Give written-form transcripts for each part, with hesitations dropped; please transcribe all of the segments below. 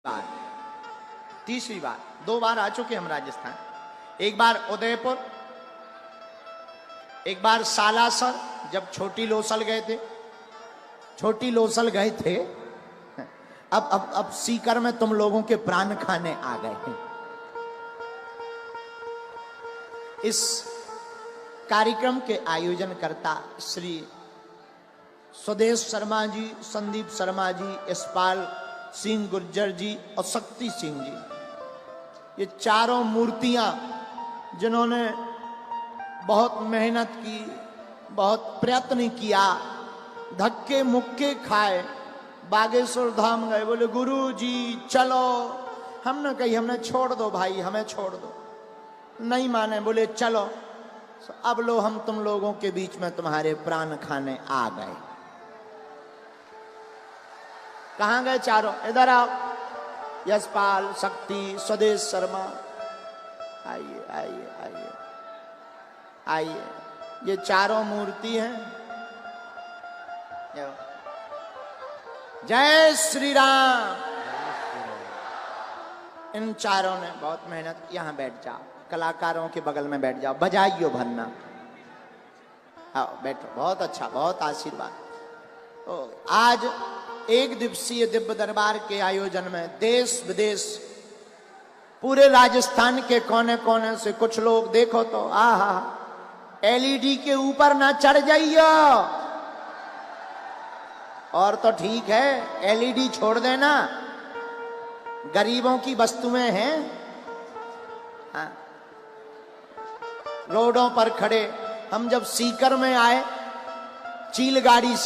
बार, तीसरी बार, 2 बार आ चुके हम राजस्थान। एक बार उदयपुर, एक बार सालासर, जब छोटी लोसल गए थे। छोटी लोसल गए थे। अब सीकर में तुम लोगों के प्राण खाने आ गए हैं। इस कार्यक्रम के आयोजनकर्ता श्री स्वदेश शर्मा जी, संदीप शर्मा जी, यशपाल सिंह गुर्जर जी और शक्ति सिंह जी, ये चारों मूर्तियां जिन्होंने बहुत मेहनत की, बहुत प्रयत्न किया, धक्के मुक्के खाए, बागेश्वर धाम गए, बोले गुरु जी चलो। हमने कही हमने छोड़ दो भाई, हमें छोड़ दो। नहीं माने, बोले चलो। अब लो हम तुम लोगों के बीच में तुम्हारे प्राण खाने आ गए। कहां गए चारों? इधर आओ। यशपाल, शक्ति, स्वदेश शर्मा, आइए आइए आइए आइए। ये चारों मूर्ति हैं। जय श्री राम। इन चारों ने बहुत मेहनत। यहां बैठ जाओ, कलाकारों के बगल में बैठ जाओ, बजाइयो भरना। आओ बैठो, बहुत अच्छा, बहुत आशीर्वाद। तो आज एक दिवसीय दिव्य दरबार के आयोजन में देश विदेश, पूरे राजस्थान के कोने कोने से कुछ लोग, देखो तो आहा, एलईडी के ऊपर ना चढ़ जाइयो। और तो ठीक है, एलईडी छोड़ देना, गरीबों की वस्तुएं हैं। हाँ। रोडों पर खड़े, हम जब सीकर में आए, चील गाड़ी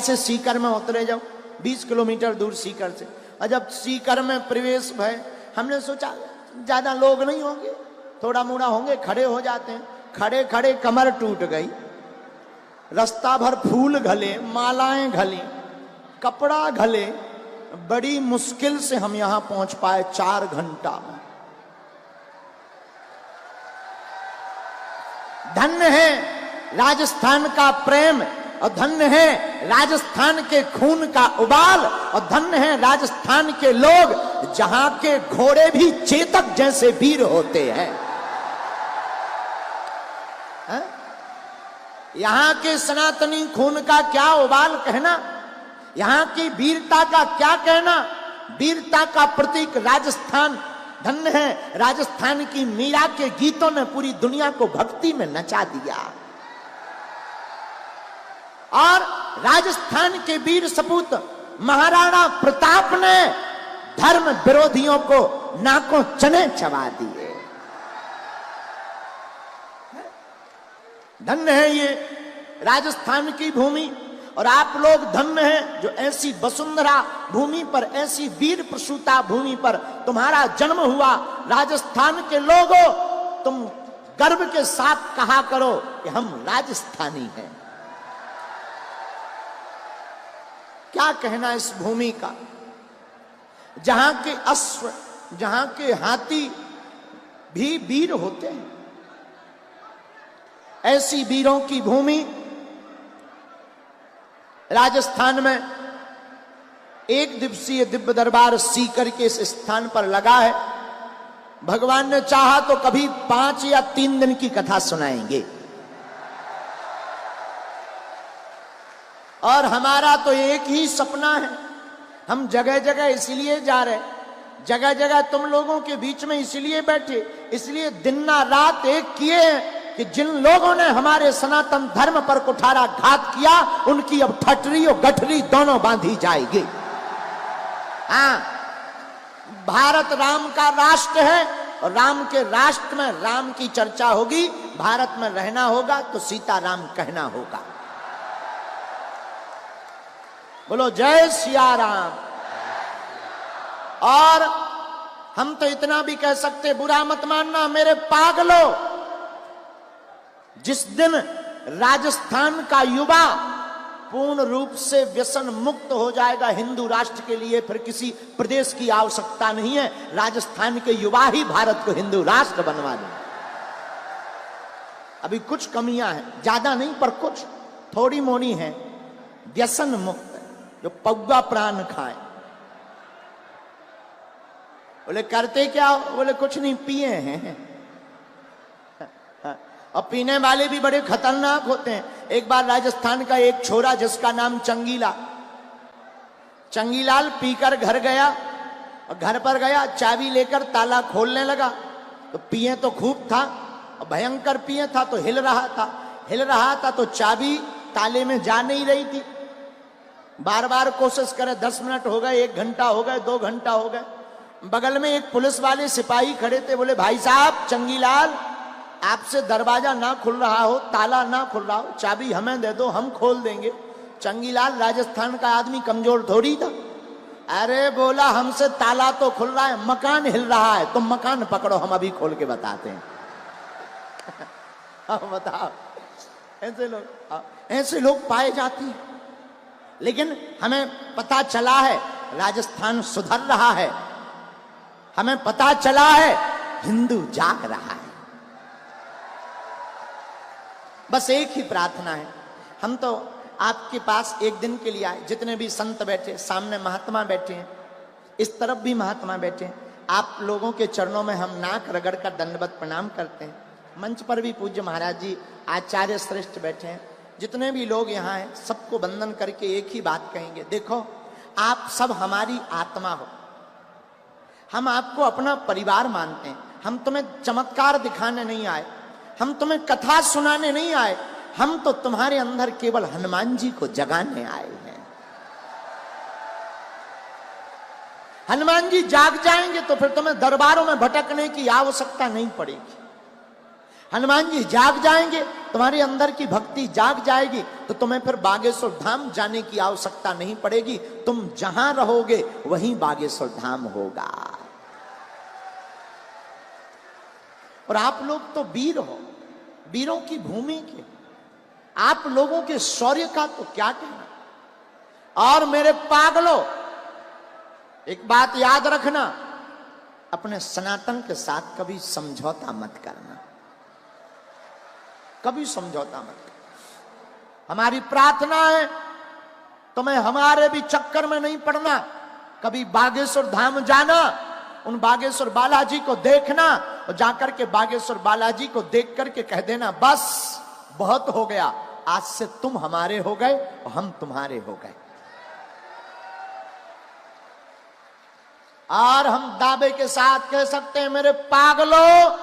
से सीकर में उतरे, जब 20 किलोमीटर दूर सीकर से, और जब सीकर में प्रवेश भय, हमने सोचा ज्यादा लोग नहीं होंगे, थोड़ा मोड़ा होंगे, खड़े हो जाते हैं। खड़े खड़े कमर टूट गई। रास्ता भर फूल घले, मालाएं घली, कपड़ा घले, बड़ी मुश्किल से हम यहां पहुंच पाए 4 घंटा में। धन्य है राजस्थान का प्रेम, और धन्य है राजस्थान के खून का उबाल, और धन्य है राजस्थान के लोग, जहां के घोड़े भी चेतक जैसे वीर होते हैं। यहां के सनातनी खून का क्या उबाल कहना, यहां की वीरता का क्या कहना। वीरता का प्रतीक राजस्थान। धन्य है राजस्थान की मीरा के गीतों ने पूरी दुनिया को भक्ति में नचा दिया। और राजस्थान के वीर सपूत महाराणा प्रताप ने धर्म विरोधियों को नाकों चने चबा दिए। धन्य है ये राजस्थान की भूमि, और आप लोग धन्य हैं जो ऐसी वसुंधरा भूमि पर, ऐसी वीर प्रसूता भूमि पर तुम्हारा जन्म हुआ। राजस्थान के लोगों, तुम गर्व के साथ कहा करो कि हम राजस्थानी हैं। क्या कहना इस भूमि का, जहां के अश्व, जहां के हाथी भी वीर होते हैं। ऐसी वीरों की भूमि राजस्थान में एक दिवसीय दिव्य दरबार सीकर के इस स्थान पर लगा है। भगवान ने चाहा तो कभी 5 या 3 दिन की कथा सुनाएंगे। और हमारा तो एक ही सपना है, हम जगह जगह इसलिए जा रहे, जगह जगह तुम लोगों के बीच में इसलिए बैठे, इसलिए दिन ना रात एक किए हैं कि जिन लोगों ने हमारे सनातन धर्म पर कुठाराघात किया, उनकी अब ठटरी और गठरी दोनों बांधी जाएगी। हाँ, भारत राम का राष्ट्र है, और राम के राष्ट्र में राम की चर्चा होगी। भारत में रहना होगा तो सीताराम कहना होगा। बोलो जय सिया राम। और हम तो इतना भी कह सकते, बुरा मत मानना मेरे पागलों, जिस दिन राजस्थान का युवा पूर्ण रूप से व्यसन मुक्त हो जाएगा हिंदू राष्ट्र के लिए, फिर किसी प्रदेश की आवश्यकता नहीं है। राजस्थान के युवा ही भारत को हिंदू राष्ट्र बनवा दें। अभी कुछ कमियां हैं, ज्यादा नहीं पर कुछ थोड़ी मोनी है। व्यसन मुक्त जो पौवा प्राण खाए। बोले करते क्या? बोले कुछ नहीं, पिए हैं। और पीने वाले भी बड़े खतरनाक होते हैं। एक बार राजस्थान का एक छोरा जिसका नाम चंगीलाल पीकर घर गया, और घर पर गया, चाबी लेकर ताला खोलने लगा, तो पिए तो खूब था, और भयंकर पिए था, तो हिल रहा था तो चाबी ताले में जा नहीं रही थी। बार बार कोशिश करे, 10 मिनट हो गए, 1 घंटा हो गए, 2 घंटा हो गए। बगल में एक पुलिस वाले सिपाही खड़े थे। बोले भाई साहब, चंगीलाल आपसे दरवाजा ना खुल रहा हो, ताला ना खुल रहा हो, चाबी हमें दे दो, हम खोल देंगे। चंगीलाल राजस्थान का आदमी कमजोर थोड़ी था। अरे बोला हमसे ताला तो खुल रहा है, मकान हिल रहा है, तुम मकान पकड़ो, हम अभी खोल के बताते हैं। बताओ, ऐसे लोग पाए जाते हैं। लेकिन हमें पता चला है राजस्थान सुधर रहा है, हमें पता चला है हिंदू जाग रहा है। बस एक ही प्रार्थना है, हम तो आपके पास एक दिन के लिए आए। जितने भी संत बैठे, सामने महात्मा बैठे हैं, इस तरफ भी महात्मा बैठे हैं, आप लोगों के चरणों में हम नाक रगड़ कर दंडवत प्रणाम करते हैं। मंच पर भी पूज्य महाराज जी, आचार्य श्रेष्ठ बैठे हैं। जितने भी लोग यहाँ हैं, सबको वंदन करके एक ही बात कहेंगे, देखो आप सब हमारी आत्मा हो, हम आपको अपना परिवार मानते हैं। हम तुम्हें चमत्कार दिखाने नहीं आए, हम तुम्हें कथा सुनाने नहीं आए, हम तो तुम्हारे अंदर केवल हनुमान जी को जगाने आए हैं। हनुमान जी जाग जाएंगे तो फिर तुम्हें दरबारों में भटकने की आवश्यकता नहीं पड़ेगी। हनुमान जी जाग जाएंगे, तुम्हारे अंदर की भक्ति जाग जाएगी, तो तुम्हें फिर बागेश्वर धाम जाने की आवश्यकता नहीं पड़ेगी। तुम जहां रहोगे वहीं बागेश्वर धाम होगा। और आप लोग तो वीर हो, वीरों की भूमि के, आप लोगों के शौर्य का तो क्या कहना। और मेरे पागलों, एक बात याद रखना, अपने सनातन के साथ कभी समझौता मत करना, कभी समझौता मत करना। हमारी प्रार्थना है तुम्हें हमारे भी चक्कर में नहीं पड़ना, कभी बागेश्वर धाम जाना, उन बागेश्वर बालाजी को देखना, और जाकर के बागेश्वर बालाजी को देख करके कह देना, बस बहुत हो गया, आज से तुम हमारे हो गए और हम तुम्हारे हो गए। और हम दावे के साथ कह सकते हैं, मेरे पागलों,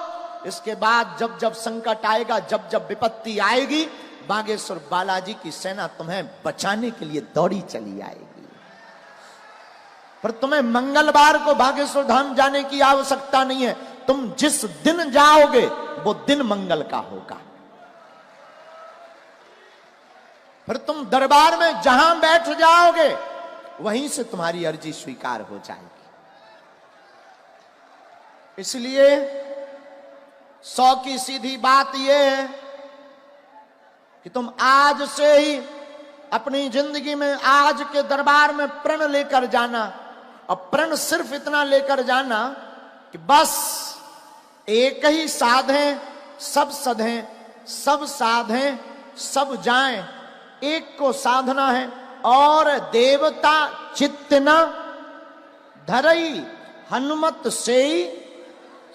इसके बाद जब जब संकट आएगा, जब जब विपत्ति आएगी, बागेश्वर बालाजी की सेना तुम्हें बचाने के लिए दौड़ी चली आएगी। पर तुम्हें मंगलवार को बागेश्वर धाम जाने की आवश्यकता नहीं है, तुम जिस दिन जाओगे वो दिन मंगल का होगा। फिर तुम दरबार में जहां बैठ जाओगे वहीं से तुम्हारी अर्जी स्वीकार हो जाएगी। इसलिए 100 की सीधी बात यह है कि तुम आज से ही अपनी जिंदगी में आज के दरबार में प्रण लेकर जाना, और प्रण सिर्फ इतना लेकर जाना कि बस एक ही साधें सब सधें, सब साधें सब जाएं, एक को साधना है। और देवता चित्त न धरई, हनुमत से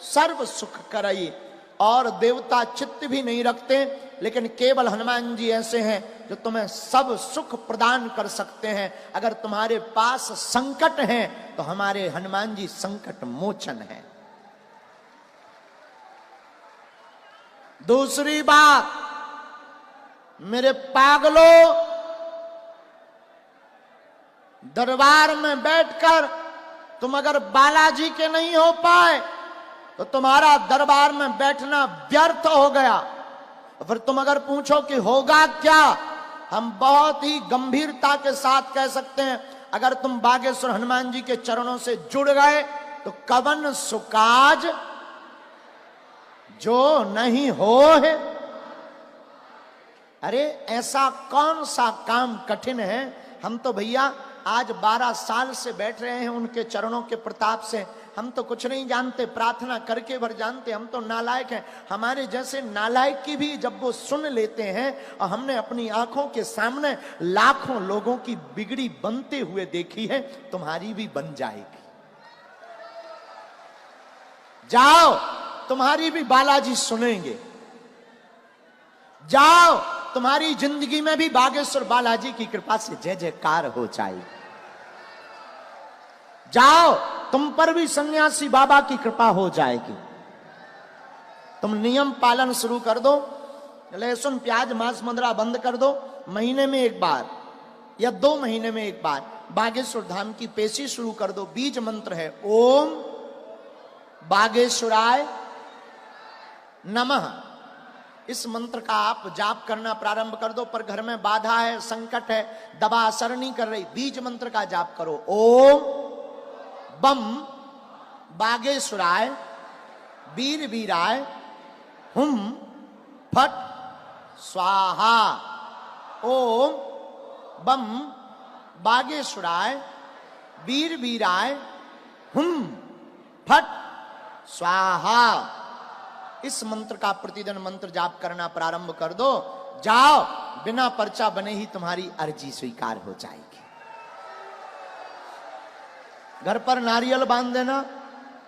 सर्व सुख करई। और देवता चित्त भी नहीं रखते, लेकिन केवल हनुमान जी ऐसे हैं जो तुम्हें सब सुख प्रदान कर सकते हैं। अगर तुम्हारे पास संकट है तो हमारे हनुमान जी संकट मोचन है। दूसरी बात, मेरे पागलों, दरबार में बैठकर तुम अगर बालाजी के नहीं हो पाए तो तुम्हारा दरबार में बैठना व्यर्थ हो गया। फिर तुम अगर पूछो कि होगा क्या, हम बहुत ही गंभीरता के साथ कह सकते हैं, अगर तुम बागेश्वर हनुमान जी के चरणों से जुड़ गए तो कवन सुकाज जो नहीं हो है। अरे ऐसा कौन सा काम कठिन है, हम तो भैया आज 12 साल से बैठ रहे हैं उनके चरणों के प्रताप से। हम तो कुछ नहीं जानते, प्रार्थना करके भर जानते, हम तो नालायक हैं। हमारे जैसे नालायक की भी जब वो सुन लेते हैं, और हमने अपनी आंखों के सामने लाखों लोगों की बिगड़ी बनते हुए देखी है, तुम्हारी भी बन जाएगी। जाओ, तुम्हारी भी बालाजी सुनेंगे। जाओ, तुम्हारी जिंदगी में भी बागेश्वर बालाजी की कृपा से जय जयकार हो जाएगी। जाओ, तुम पर भी सन्यासी बाबा की कृपा हो जाएगी। तुम नियम पालन शुरू कर दो, लहसुन प्याज मांस मदिरा बंद कर दो। महीने में एक बार या 2 महीने में एक बार बागेश्वर धाम की पेशी शुरू कर दो। बीज मंत्र है ओम बागेश्वराय नमः। इस मंत्र का आप जाप करना प्रारंभ कर दो। पर घर में बाधा है, संकट है, दवा असर नहीं कर रही, बीज मंत्र का जाप करो। ओम बम बागेश्वराय वीर वीराय हुम फट स्वाहा। ओम बम बागेश्वराय वीर वीराय हुम फट स्वाहा। इस मंत्र का प्रतिदिन मंत्र जाप करना प्रारंभ कर दो। जाओ, बिना पर्चा बने ही तुम्हारी अर्जी स्वीकार हो जाएगी। घर पर नारियल बांध देना,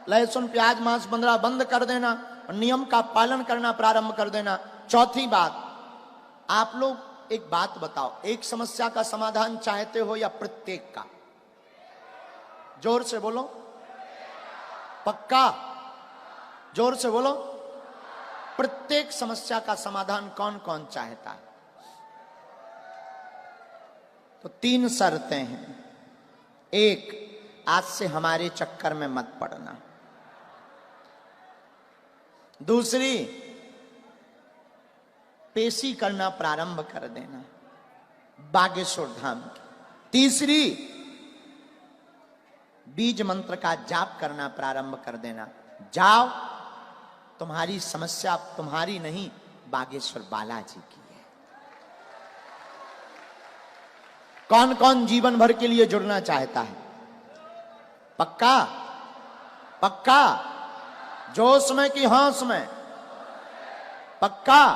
लहसुन प्याज मांस मदिरा बंद कर देना और नियम का पालन करना प्रारंभ कर देना। चौथी बात, आप लोग एक बात बताओ, एक समस्या का समाधान चाहते हो या प्रत्येक का? जोर से बोलो। पक्का? जोर से बोलो। प्रत्येक समस्या का समाधान कौन कौन चाहता है? तो 3 शर्तें हैं। एक, आज से हमारे चक्कर में मत पड़ना। दूसरी, पेशी करना प्रारंभ कर देना बागेश्वर धाम की। तीसरी, बीज मंत्र का जाप करना प्रारंभ कर देना। जाओ, तुम्हारी समस्या तुम्हारी नहीं, बागेश्वर बालाजी की है। कौन कौन जीवन भर के लिए जुड़ना चाहता है? पक्का? पक्का? जोश में कि होश में? पक्का?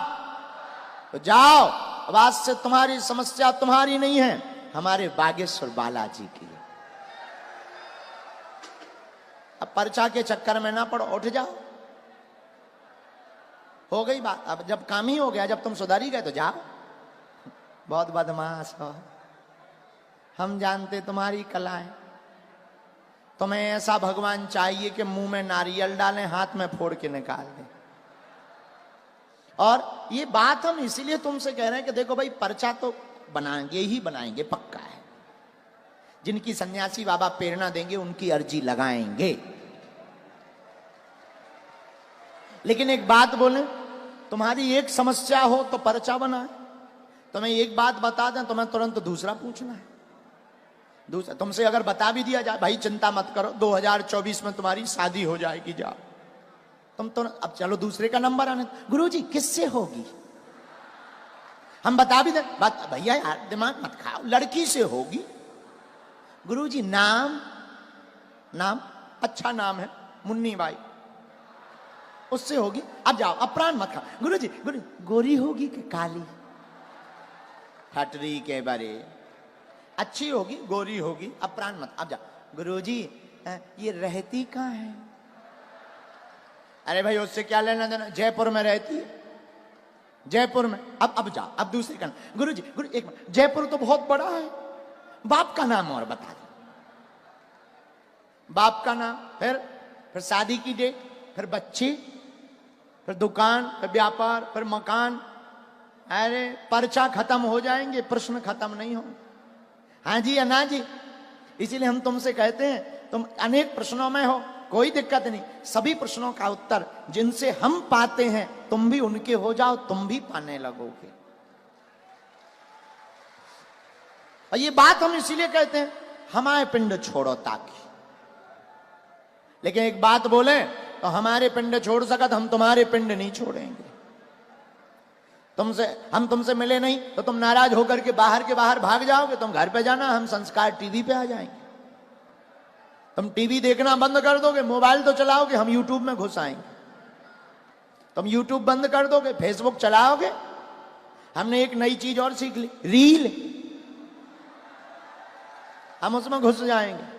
तो जाओ, अब आज से तुम्हारी समस्या तुम्हारी नहीं है, हमारे बागेश्वर बालाजी की है। अब पर्चा के चक्कर में ना पड़ो, उठ जाओ। हो गई बात। अब जब काम ही हो गया, जब तुम सुधारी गए तो जाओ। बहुत बदमाश हो, हम जानते तुम्हारी कला है। तुम्हें ऐसा भगवान चाहिए कि मुंह में नारियल डालें, हाथ में फोड़ के निकाल दें। और ये बात हम इसीलिए तुमसे कह रहे हैं कि देखो भाई, पर्चा तो बनाएंगे ही बनाएंगे, पक्का है। जिनकी सन्यासी बाबा प्रेरणा देंगे उनकी अर्जी लगाएंगे। लेकिन एक बात बोले, तुम्हारी एक समस्या हो तो पर्चा बनाए। तुम्हें एक बात बता दें, तुम्हें तुरंत दूसरा पूछना है। दूसरा, तुमसे अगर बता भी दिया जाए भाई चिंता मत करो, 2024 में तुम्हारी शादी हो जाएगी, जाओ, तुम तो अब चलो दूसरे का नंबर आने। गुरुजी किससे होगी? हम बता भी दें, बात भैया यार दिमाग मत खाओ, लड़की से होगी। गुरुजी नाम? नाम अच्छा नाम है, मुन्नी बाई, उससे होगी। अब जाओ, अब प्राण मत खाओ। गुरुजी गोरी होगी कि काली? हटरी के बारे, अच्छी होगी, गोरी होगी, अब प्राण मत। अब जाओ। गुरुजी ये रहती कहाँ है? अरे भाई उससे क्या लेना देना, जयपुर में रहती है, जयपुर में। अब जाओ, अब दूसरी का नाम। गुरुजी एक मिनट, जयपुर तो बहुत बड़ा है, बाप का नाम और बता दो। बाप का नाम, फिर शादी की डेट, फिर बच्चे, फिर दुकान, फिर व्यापार, फिर मकान। अरे पर्चा खत्म हो जाएंगे, प्रश्न खत्म नहीं हो। हाँ जी या ना जी? इसीलिए हम तुमसे कहते हैं, तुम अनेक प्रश्नों में हो, कोई दिक्कत नहीं, सभी प्रश्नों का उत्तर जिनसे हम पाते हैं तुम भी उनके हो जाओ, तुम भी पाने लगोगे। और ये बात हम इसीलिए कहते हैं, हमारे पिंड छोड़ो ताकि। लेकिन एक बात बोले तो हमारे पिंड छोड़ सकत, हम तुम्हारे पिंड नहीं छोड़ेंगे। हम तुमसे मिले नहीं तो तुम नाराज होकर के बाहर भाग जाओगे। तुम घर पे जाना, हम संस्कार टीवी पे आ जाएंगे। तुम टीवी देखना बंद कर दोगे, मोबाइल तो चलाओगे, हम यूट्यूब में घुस आएंगे। तुम यूट्यूब बंद कर दोगे, फेसबुक चलाओगे, हमने एक नई चीज और सीख ली, रील, हम उसमें घुस जाएंगे।